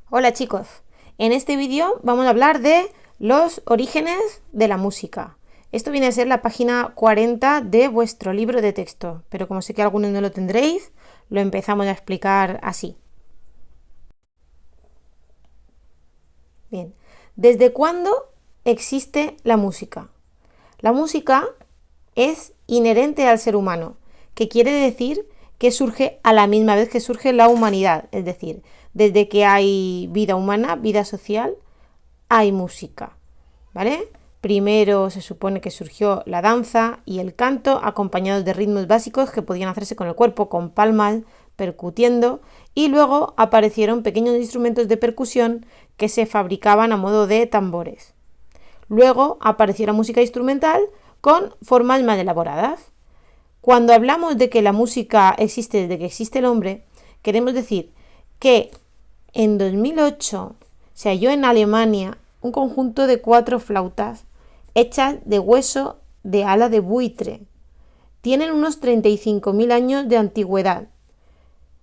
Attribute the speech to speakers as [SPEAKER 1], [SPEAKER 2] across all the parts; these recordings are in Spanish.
[SPEAKER 1] Hola chicos, en este vídeo vamos a hablar de los orígenes de la música. Esto viene a ser la página 40 de vuestro libro de texto, pero como sé que algunos no lo tendréis, lo empezamos a explicar así. Bien, ¿desde cuándo existe la música? La música es inherente al ser humano, que quiere decir que surge a la misma vez que surge la humanidad, es decir, desde que hay vida humana, vida social, hay música, ¿vale? Primero se supone que surgió la danza y el canto, acompañados de ritmos básicos que podían hacerse con el cuerpo, con palmas, percutiendo, y luego aparecieron pequeños instrumentos de percusión que se fabricaban a modo de tambores. Luego apareció la música instrumental con formas más elaboradas. Cuando hablamos de que la música existe desde que existe el hombre, queremos decir que en 2008 se halló en Alemania un conjunto de 4 flautas hechas de hueso de ala de buitre. Tienen unos 35.000 años de antigüedad,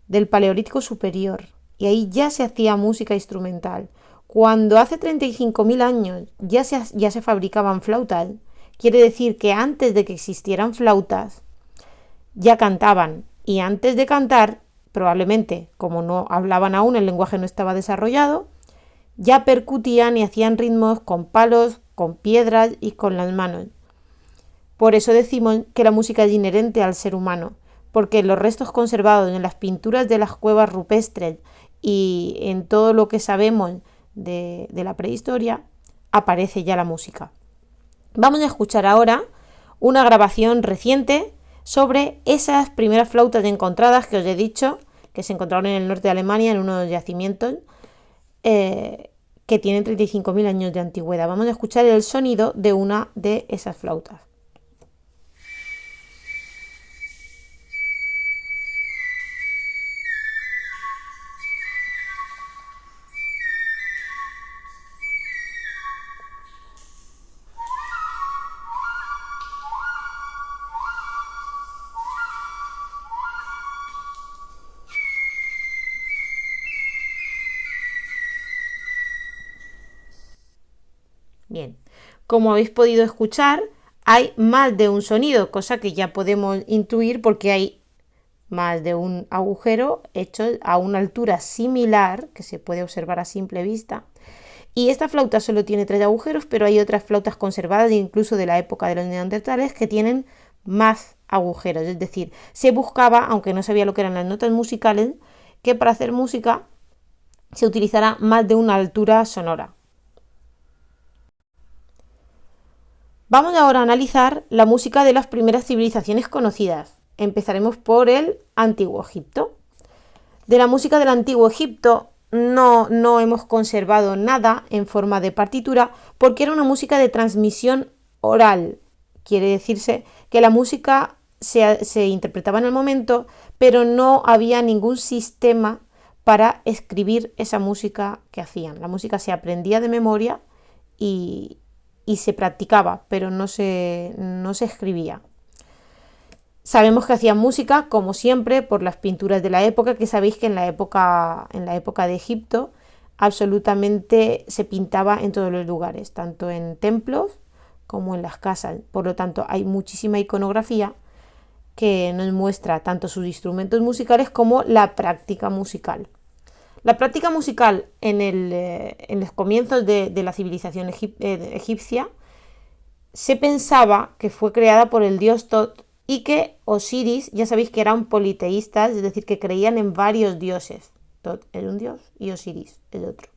[SPEAKER 1] del Paleolítico Superior, y ahí ya se hacía música instrumental. Cuando hace 35.000 años ya se fabricaban flautas, quiere decir que antes de que existieran flautas, ya cantaban. Y antes de cantar, probablemente, como no hablaban aún, el lenguaje no estaba desarrollado, ya percutían y hacían ritmos con palos, con piedras y con las manos. Por eso decimos que la música es inherente al ser humano, porque los restos conservados en las pinturas de las cuevas rupestres y en todo lo que sabemos de la prehistoria, aparece ya la música. Vamos a escuchar ahora una grabación reciente sobre esas primeras flautas encontradas que os he dicho, que se encontraron en el norte de Alemania en unos yacimientos que tienen 35.000 años de antigüedad. Vamos a escuchar el sonido de una de esas flautas. Bien, como habéis podido escuchar, hay más de un sonido, cosa que ya podemos intuir porque hay más de un agujero hecho a una altura similar que se puede observar a simple vista. Y esta flauta solo tiene 3 agujeros, pero hay otras flautas conservadas, incluso de la época de los neandertales, que tienen más agujeros. Es decir, se buscaba, aunque no sabía lo que eran las notas musicales, que para hacer música se utilizara más de una altura sonora. Vamos ahora a analizar la música de las primeras civilizaciones conocidas. Empezaremos por el Antiguo Egipto. De la música del Antiguo Egipto no hemos conservado nada en forma de partitura porque era una música de transmisión oral. Quiere decirse que la música se interpretaba en el momento, pero no había ningún sistema para escribir esa música que hacían. La música se aprendía de memoria y se practicaba, pero no se escribía. Sabemos que hacían música, como siempre, por las pinturas de la época, que sabéis que en la época de Egipto absolutamente se pintaba en todos los lugares, tanto en templos como en las casas. Por lo tanto, hay muchísima iconografía que nos muestra tanto sus instrumentos musicales como la práctica musical. La práctica musical en los comienzos de la civilización egipcia se pensaba que fue creada por el dios Tot y que Osiris, ya sabéis que eran politeístas, es decir, que creían en varios dioses. Tot era un dios y Osiris el otro.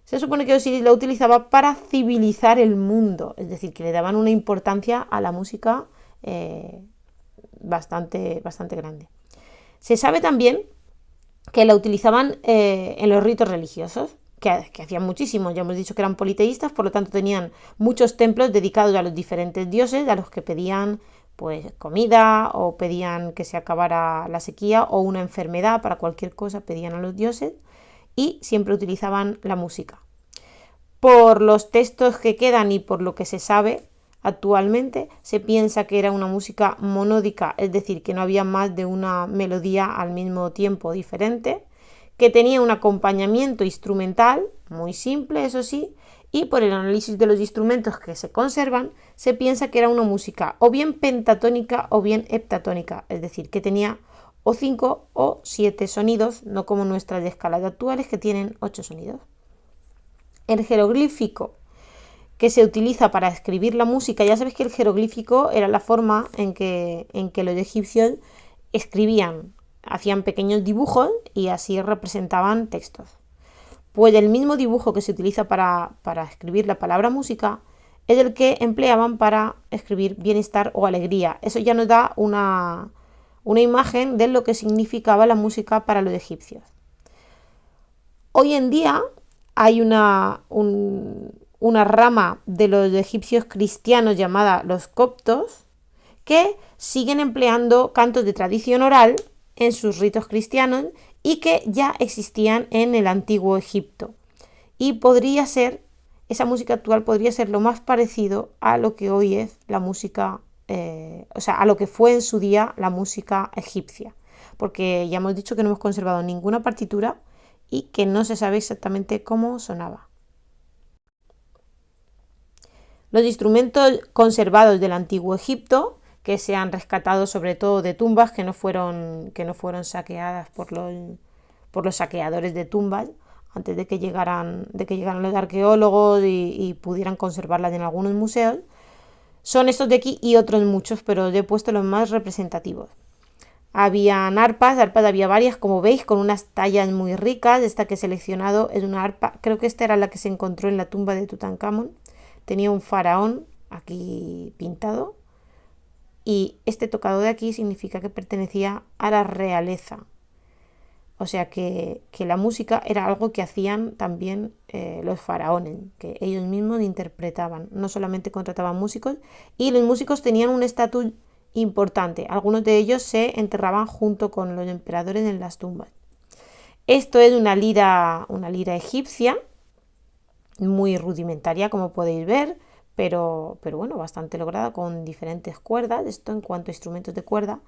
[SPEAKER 1] Se supone que Osiris la utilizaba para civilizar el mundo, es decir, que le daban una importancia a la música bastante grande. Se sabe también que la utilizaban en los ritos religiosos, que hacían muchísimo. Ya hemos dicho que eran politeístas, por lo tanto tenían muchos templos dedicados a los diferentes dioses, a los que pedían pues comida o pedían que se acabara la sequía o una enfermedad, para cualquier cosa pedían a los dioses y siempre utilizaban la música. Por los textos que quedan y por lo que se sabe actualmente, se piensa que era una música monódica, es decir, que no había más de una melodía al mismo tiempo diferente, que tenía un acompañamiento instrumental, muy simple, eso sí, y por el análisis de los instrumentos que se conservan, se piensa que era una música o bien pentatónica o bien heptatónica, es decir, que tenía o 5 o 7 sonidos, no como nuestras escalas actuales que tienen 8 sonidos. El jeroglífico que se utiliza para escribir la música, ya sabes que el jeroglífico era la forma en que los egipcios escribían, hacían pequeños dibujos y así representaban textos. Pues el mismo dibujo que se utiliza para escribir la palabra música es el que empleaban para escribir bienestar o alegría. Eso ya nos da una imagen de lo que significaba la música para los egipcios. Hoy en día hay una rama de los egipcios cristianos llamada los coptos que siguen empleando cantos de tradición oral en sus ritos cristianos y que ya existían en el antiguo Egipto. Y podría ser, esa música actual podría ser lo más parecido a lo que hoy es la música, a lo que fue en su día la música egipcia. Porque ya hemos dicho que no hemos conservado ninguna partitura y que no se sabe exactamente cómo sonaba. Los instrumentos conservados del antiguo Egipto, que se han rescatado sobre todo de tumbas que no fueron saqueadas por los saqueadores de tumbas antes de que llegaran los arqueólogos y pudieran conservarlas en algunos museos, son estos de aquí y otros muchos, pero he puesto los más representativos. Habían arpas había varias, como veis, con unas tallas muy ricas. Esta que he seleccionado es una arpa, creo que esta era la que se encontró en la tumba de Tutankamón. Tenía un faraón aquí pintado y este tocado de aquí significa que pertenecía a la realeza. O sea que la música era algo que hacían también los faraones, que ellos mismos interpretaban, no solamente contrataban músicos, y los músicos tenían un estatus importante. Algunos de ellos se enterraban junto con los emperadores en las tumbas. Esto es una lira egipcia, muy rudimentaria, como podéis ver, pero bueno, bastante lograda, con diferentes cuerdas, esto en cuanto a instrumentos de cuerda.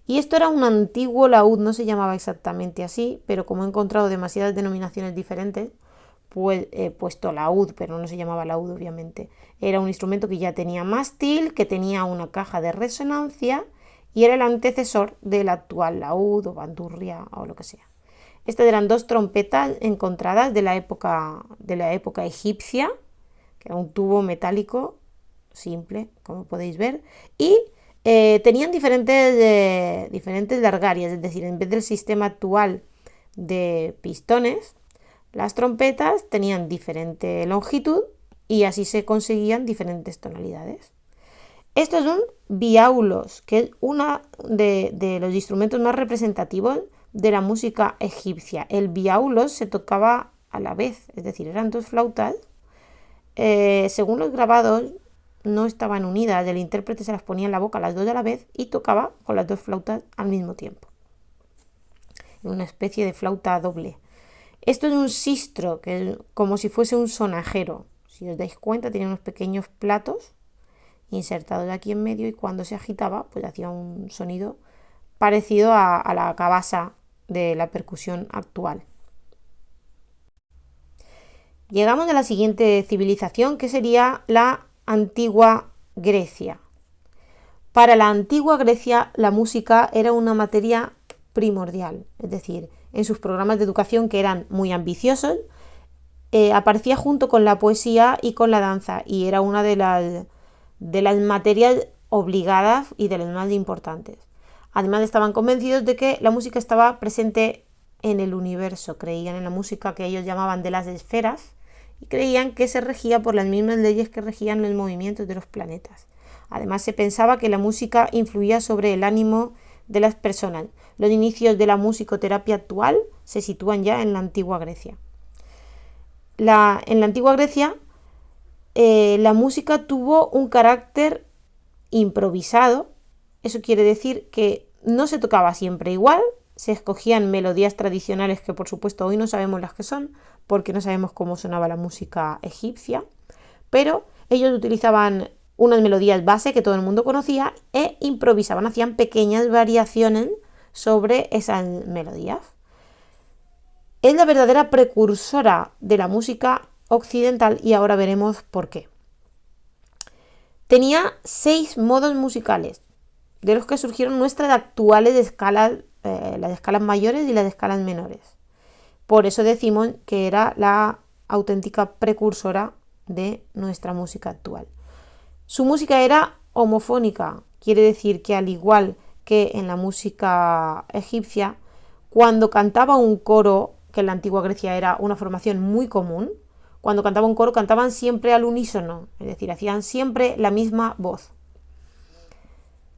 [SPEAKER 1] Y esto era un antiguo laúd, no se llamaba exactamente así, pero como he encontrado demasiadas denominaciones diferentes, pues he puesto laúd, pero no se llamaba laúd, obviamente. Era un instrumento que ya tenía mástil, que tenía una caja de resonancia y era el antecesor del actual laúd o bandurria o lo que sea. Estas eran dos trompetas encontradas de la época egipcia, que era un tubo metálico simple, como podéis ver, y tenían diferentes largarias, es decir, en vez del sistema actual de pistones, las trompetas tenían diferente longitud y así se conseguían diferentes tonalidades. Esto es un biaulos, que es uno de los instrumentos más representativos de la música egipcia. El biaulos se tocaba a la vez, es decir, eran dos flautas. Según los grabados, no estaban unidas, el intérprete se las ponía en la boca las dos a la vez y tocaba con las dos flautas al mismo tiempo. Una especie de flauta doble. Esto es un sistro, que es como si fuese un sonajero. Si os dais cuenta, tenía unos pequeños platos insertados aquí en medio y cuando se agitaba, pues hacía un sonido parecido a la cabasa de la percusión actual. Llegamos a la siguiente civilización, que sería la antigua Grecia. Para la antigua Grecia, la música era una materia primordial, es decir, en sus programas de educación, que eran muy ambiciosos, aparecía junto con la poesía y con la danza, y era una de las materias obligadas y de las más importantes. Además, estaban convencidos de que la música estaba presente en el universo, creían en la música que ellos llamaban de las esferas y creían que se regía por las mismas leyes que regían los movimientos de los planetas. Además, se pensaba que la música influía sobre el ánimo de las personas. Los inicios de la musicoterapia actual se sitúan ya en la antigua Grecia. En la antigua Grecia, la música tuvo un carácter improvisado. Eso quiere decir que no se tocaba siempre igual, se escogían melodías tradicionales que por supuesto hoy no sabemos las que son, porque no sabemos cómo sonaba la música egipcia, pero ellos utilizaban unas melodías base que todo el mundo conocía e improvisaban, hacían pequeñas variaciones sobre esas melodías. Es la verdadera precursora de la música occidental y ahora veremos por qué. Tenía 6 modos musicales, de los que surgieron nuestras actuales escalas, las escalas mayores y las escalas menores. Por eso decimos que era la auténtica precursora de nuestra música actual. Su música era homofónica, quiere decir que al igual que en la música egipcia, cuando cantaba un coro, que en la antigua Grecia era una formación muy común, cuando cantaba un coro cantaban siempre al unísono, es decir, hacían siempre la misma voz.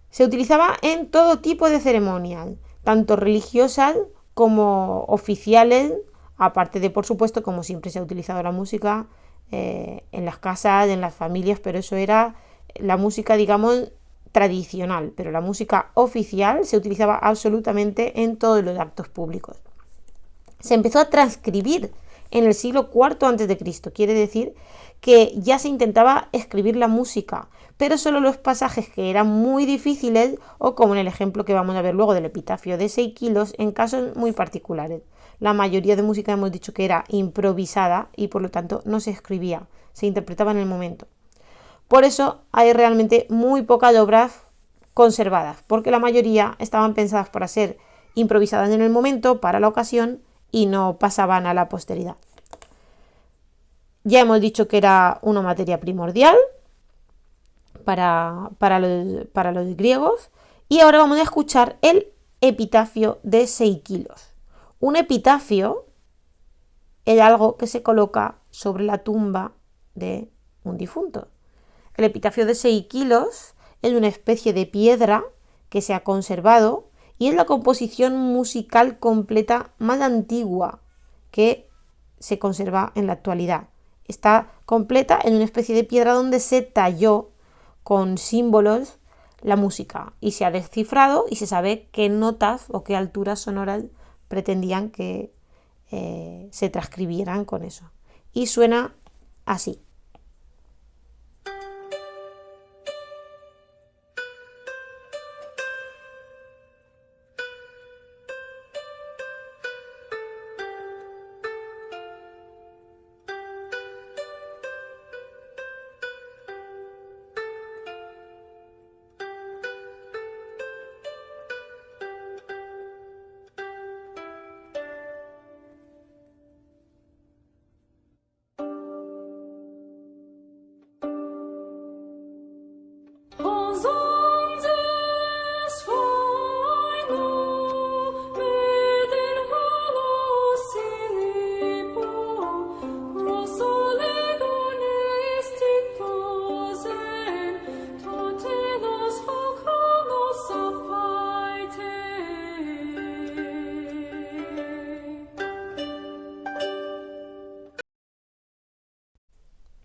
[SPEAKER 1] Se utilizaba en todo tipo de ceremonias, tanto religiosas como oficiales, aparte de, por supuesto, como siempre se ha utilizado la música en las casas, en las familias, pero eso era la música, digamos, tradicional, pero la música oficial se utilizaba absolutamente en todos los actos públicos. Se empezó a transcribir en el siglo IV a.C., quiere decir que ya se intentaba escribir la música, pero solo los pasajes que eran muy difíciles, o como en el ejemplo que vamos a ver luego del epitafio de Seikilos, en casos muy particulares. La mayoría de música hemos dicho que era improvisada y por lo tanto no se escribía, se interpretaba en el momento. Por eso hay realmente muy pocas obras conservadas, porque la mayoría estaban pensadas para ser improvisadas en el momento, para la ocasión, y no pasaban a la posteridad. Ya hemos dicho que era una materia primordial para los griegos, y ahora vamos a escuchar el epitafio de Seikilos. Un epitafio es algo que se coloca sobre la tumba de un difunto. El epitafio de Seikilos es una especie de piedra que se ha conservado y es la composición musical completa más antigua que se conserva en la actualidad. Está completa en una especie de piedra donde se talló con símbolos la música y se ha descifrado y se sabe qué notas o qué alturas sonoras pretendían que se transcribieran con eso. Y suena así.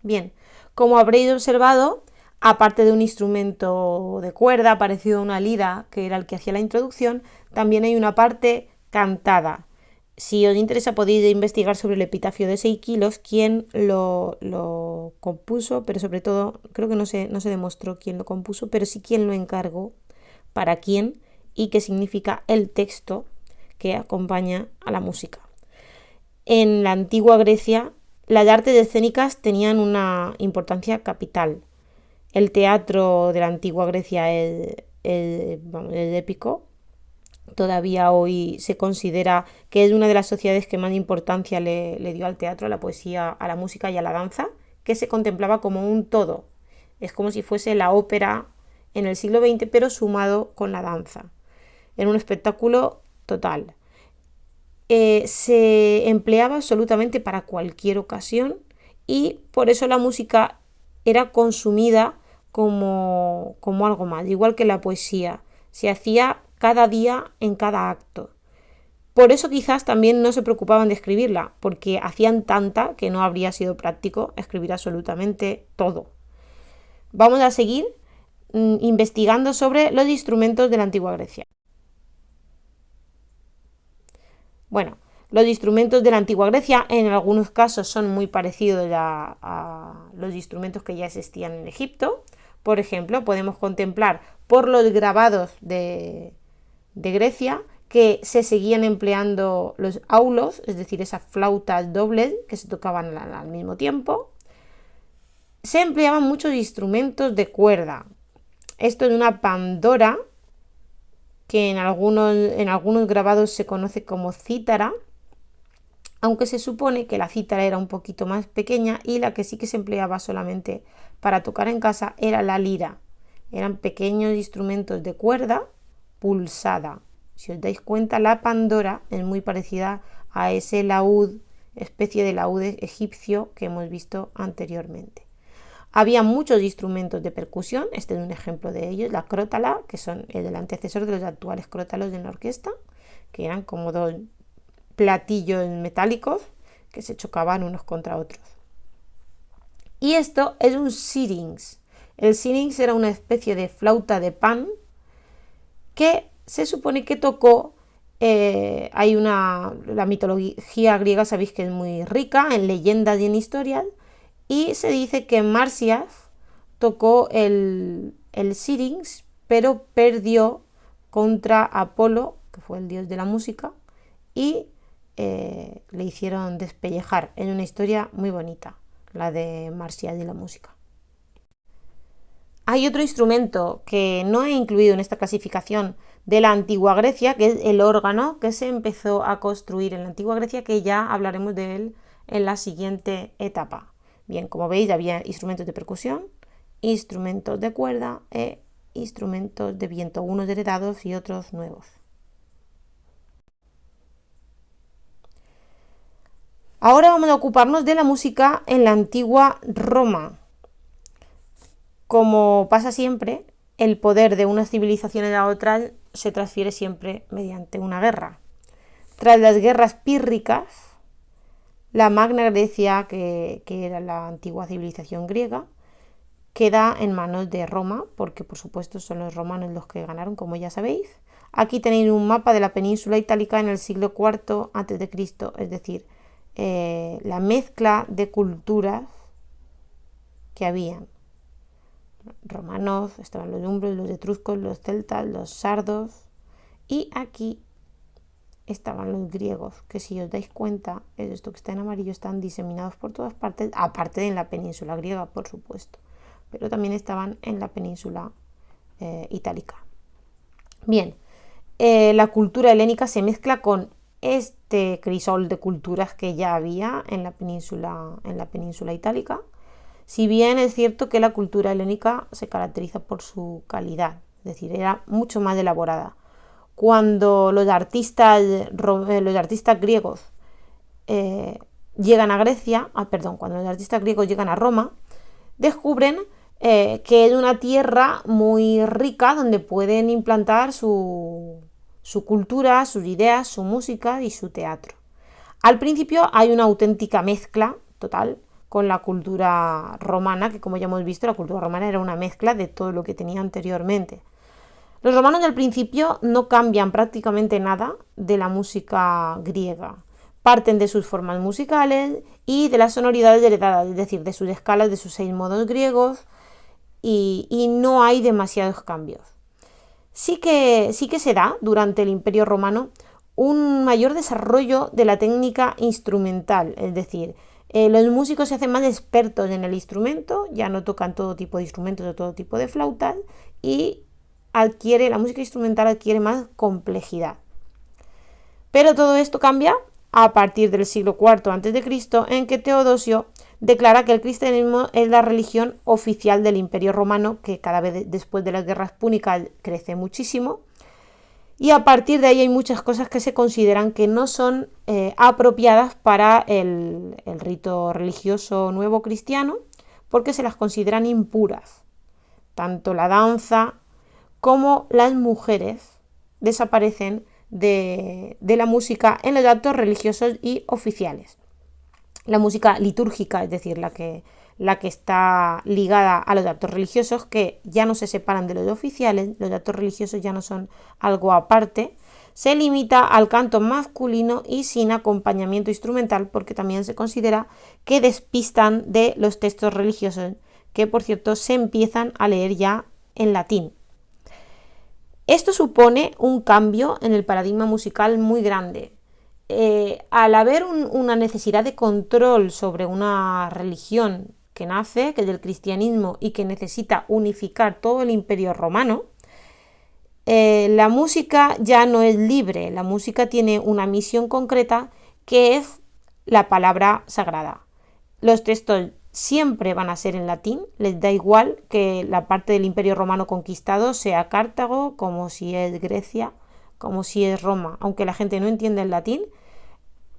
[SPEAKER 1] Bien, como habréis observado, aparte de un instrumento de cuerda parecido a una lira, que era el que hacía la introducción, también hay una parte cantada. Si os interesa podéis investigar sobre el epitafio de Seikilos, quién lo compuso, pero sobre todo creo que no se demostró quién lo compuso, pero sí quién lo encargó, para quién y qué significa el texto que acompaña a la música. En la antigua Grecia, las artes escénicas tenían una importancia capital. El teatro de la antigua Grecia es épico. Todavía hoy se considera que es una de las sociedades que más importancia le dio al teatro, a la poesía, a la música y a la danza, que se contemplaba como un todo. Es como si fuese la ópera en el siglo XX, pero sumado con la danza. Era un espectáculo total. Se empleaba absolutamente para cualquier ocasión y por eso la música era consumida como algo más, igual que la poesía. Se hacía cada día en cada acto. Por eso quizás también no se preocupaban de escribirla, porque hacían tanta que no habría sido práctico escribir absolutamente todo. Vamos a seguir investigando sobre los instrumentos de la antigua Grecia. Bueno, los instrumentos de la antigua Grecia en algunos casos son muy parecidos a los instrumentos que ya existían en Egipto. Por ejemplo, podemos contemplar por los grabados de Grecia que se seguían empleando los aulos, es decir, esas flautas dobles que se tocaban al mismo tiempo. Se empleaban muchos instrumentos de cuerda. Esto en una pandora, que en algunos grabados se conoce como cítara, aunque se supone que la cítara era un poquito más pequeña y la que sí que se empleaba solamente para tocar en casa era la lira. Eran pequeños instrumentos de cuerda pulsada. Si os dais cuenta, la pandora es muy parecida a ese laúd, especie de laúd egipcio que hemos visto anteriormente. Había muchos instrumentos de percusión, este es un ejemplo de ellos, la crótala, que son el antecesor de los actuales crótalos de la orquesta, que eran como dos platillos metálicos que se chocaban unos contra otros. Y esto es un syrinx. El syrinx era una especie de flauta de pan que se supone que tocó, la mitología griega sabéis que es muy rica en leyendas y en historias, y se dice que Marsyas tocó el syrinx, pero perdió contra Apolo, que fue el dios de la música, y le hicieron despellejar. Es una historia muy bonita, la de Marsyas y la música. Hay otro instrumento que no he incluido en esta clasificación de la antigua Grecia, que es el órgano, que se empezó a construir en la antigua Grecia, que ya hablaremos de él en la siguiente etapa. Bien, como veis, había instrumentos de percusión, instrumentos de cuerda e instrumentos de viento, unos heredados y otros nuevos. Ahora vamos a ocuparnos de la música en la antigua Roma. Como pasa siempre, el poder de unas civilizaciones a otras se transfiere siempre mediante una guerra. Tras las guerras pírricas, la Magna Grecia, que era la antigua civilización griega, queda en manos de Roma, porque por supuesto son los romanos los que ganaron, como ya sabéis. Aquí tenéis un mapa de la península itálica en el siglo IV a.C., es decir, la mezcla de culturas que habían. Romanos, estaban los umbros, los etruscos, los celtas, los sardos, y aquí estaban los griegos, que si os dais cuenta, esto que está en amarillo, están diseminados por todas partes, aparte de en la península griega, por supuesto, pero también estaban en la península itálica. Bien, la cultura helénica se mezcla con este crisol de culturas que ya había en la península itálica. Si bien es cierto que la cultura helénica se caracteriza por su calidad, es decir, era mucho más elaborada. Cuando los artistas griegos llegan a Grecia, cuando los artistas griegos llegan a Roma, descubren que es una tierra muy rica donde pueden implantar su cultura, sus ideas, su música y su teatro. Al principio hay una auténtica mezcla total con la cultura romana, que como ya hemos visto, la cultura romana era una mezcla de todo lo que tenía anteriormente. Los romanos del principio no cambian prácticamente nada de la música griega. Parten de sus formas musicales y de las sonoridades heredadas, es decir, de sus escalas, de sus 6 modos griegos, y no hay demasiados cambios. Sí que se da durante el Imperio Romano un mayor desarrollo de la técnica instrumental, es decir, los músicos se hacen más expertos en el instrumento, ya no tocan todo tipo de instrumentos o todo tipo de flautas, y la música instrumental adquiere más complejidad. Pero todo esto cambia a partir del siglo IV a.C., en que Teodosio declara que el cristianismo es la religión oficial del Imperio Romano, que cada vez después de las guerras púnicas crece muchísimo. Y a partir de ahí hay muchas cosas que se consideran que no son apropiadas para el rito religioso nuevo cristiano, porque se las consideran impuras. Tanto la danza como las mujeres desaparecen de la música en los actos religiosos y oficiales. La música litúrgica, es decir, la que está ligada a los actos religiosos, que ya no se separan de los oficiales, los actos religiosos ya no son algo aparte, se limita al canto masculino y sin acompañamiento instrumental, porque también se considera que despistan de los textos religiosos, que por cierto se empiezan a leer ya en latín. Esto supone un cambio en el paradigma musical muy grande. Al haber una necesidad de control sobre una religión que nace, que es del cristianismo, y que necesita unificar todo el imperio romano, la música ya no es libre, la música tiene una misión concreta que es la palabra sagrada. Los textos siempre van a ser en latín, les da igual que la parte del imperio romano conquistado sea Cartago, como si es Grecia, como si es Roma. Aunque la gente no entienda el latín,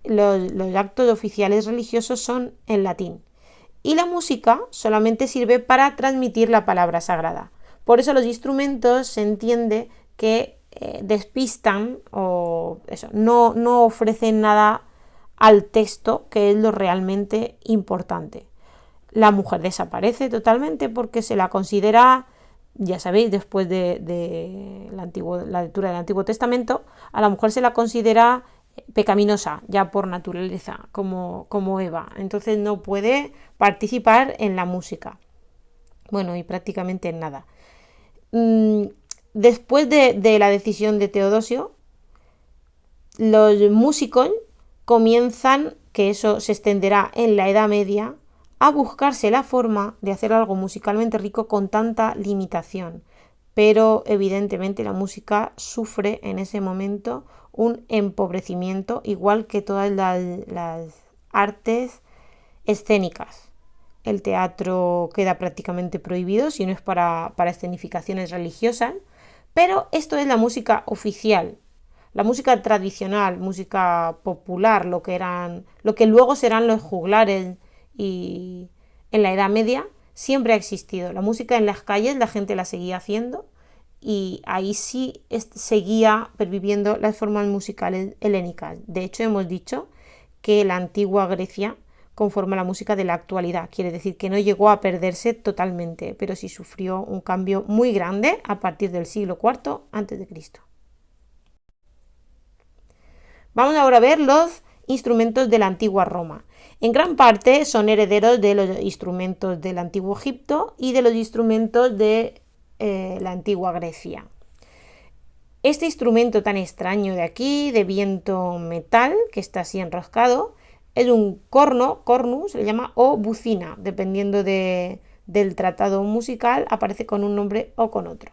[SPEAKER 1] los actos oficiales religiosos son en latín. Y la música solamente sirve para transmitir la palabra sagrada. Por eso los instrumentos se entiende que despistan o eso, no ofrecen nada al texto, que es lo realmente importante. La mujer desaparece totalmente porque se la considera, ya sabéis, después de la lectura del Antiguo Testamento, a la mujer se la considera pecaminosa ya por naturaleza, como Eva. Entonces no puede participar en la música. Bueno, y prácticamente en nada. Después de la decisión de Teodosio, los músicos comienzan, que eso se extenderá en la Edad Media, a buscarse la forma de hacer algo musicalmente rico con tanta limitación. Pero evidentemente la música sufre en ese momento un empobrecimiento, igual que todas las artes escénicas. El teatro queda prácticamente prohibido si no es para escenificaciones religiosas, pero esto es la música oficial. La música tradicional, música popular, lo que luego serán los juglares y en la Edad Media, siempre ha existido. La música en las calles la gente la seguía haciendo y ahí sí seguía perviviendo las formas musicales helénicas. De hecho, hemos dicho que la antigua Grecia conforma la música de la actualidad. Quiere decir que no llegó a perderse totalmente, pero sí sufrió un cambio muy grande a partir del siglo IV a.C. Vamos ahora a ver los instrumentos de la antigua Roma. En gran parte son herederos de los instrumentos del antiguo Egipto y de los instrumentos de la antigua Grecia. Este instrumento tan extraño de aquí, de viento metal, que está así enroscado, es un corno, cornu, se le llama, o bucina, dependiendo del tratado musical, aparece con un nombre o con otro.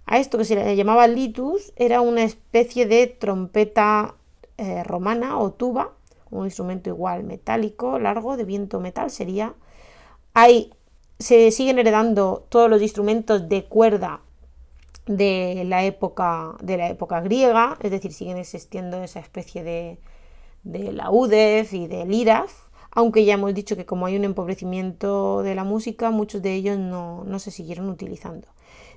[SPEAKER 1] A esto, que se le llamaba litus, era una especie de trompeta romana o tuba, un instrumento igual metálico, largo, de viento metal sería. Ahí se siguen heredando todos los instrumentos de cuerda de la época griega, es decir, siguen existiendo esa especie de laúdes y de liras, aunque ya hemos dicho que como hay un empobrecimiento de la música, muchos de ellos no se siguieron utilizando.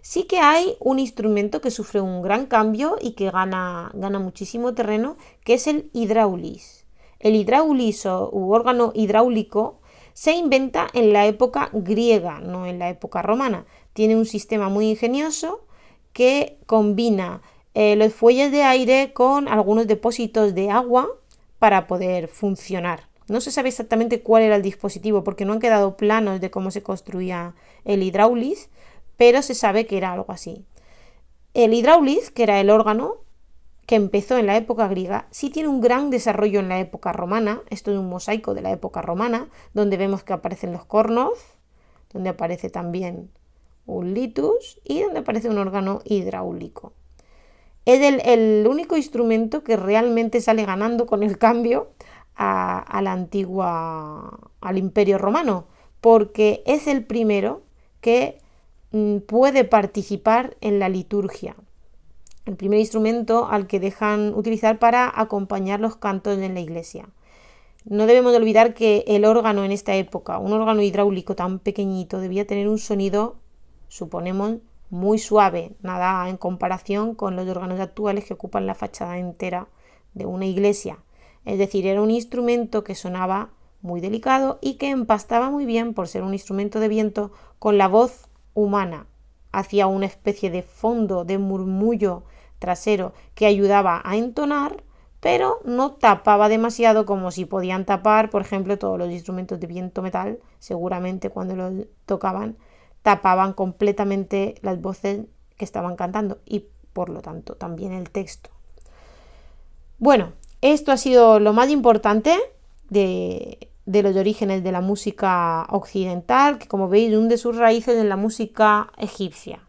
[SPEAKER 1] Sí que hay un instrumento que sufre un gran cambio y que gana muchísimo terreno, que es el hidráulis. El hidráulis u órgano hidráulico se inventa en la época griega, no en la época romana. Tiene un sistema muy ingenioso que combina los fuelles de aire con algunos depósitos de agua para poder funcionar. No se sabe exactamente cuál era el dispositivo porque no han quedado planos de cómo se construía el hidráulis, pero se sabe que era algo así. El hidráulis, que era el órgano que empezó en la época griega, sí tiene un gran desarrollo en la época romana. Esto es un mosaico de la época romana, donde vemos que aparecen los cornos, donde aparece también un litus y donde aparece un órgano hidráulico. Es el único instrumento que realmente sale ganando con el cambio al Imperio Romano, porque es el primero que puede participar en la liturgia. El primer instrumento al que dejan utilizar para acompañar los cantos en la iglesia. No debemos olvidar que el órgano en esta época, un órgano hidráulico tan pequeñito, debía tener un sonido, suponemos, muy suave, nada en comparación con los órganos actuales que ocupan la fachada entera de una iglesia. Es decir, era un instrumento que sonaba muy delicado y que empastaba muy bien, por ser un instrumento de viento, con la voz humana. Hacía una especie de fondo, de murmullo trasero que ayudaba a entonar, pero no tapaba demasiado como si podían tapar, por ejemplo, todos los instrumentos de viento metal. Seguramente cuando los tocaban tapaban completamente las voces que estaban cantando y por lo tanto, también el texto. Bueno, esto ha sido lo más importante de los orígenes de la música occidental, que como veis hunde sus raíces en la música egipcia.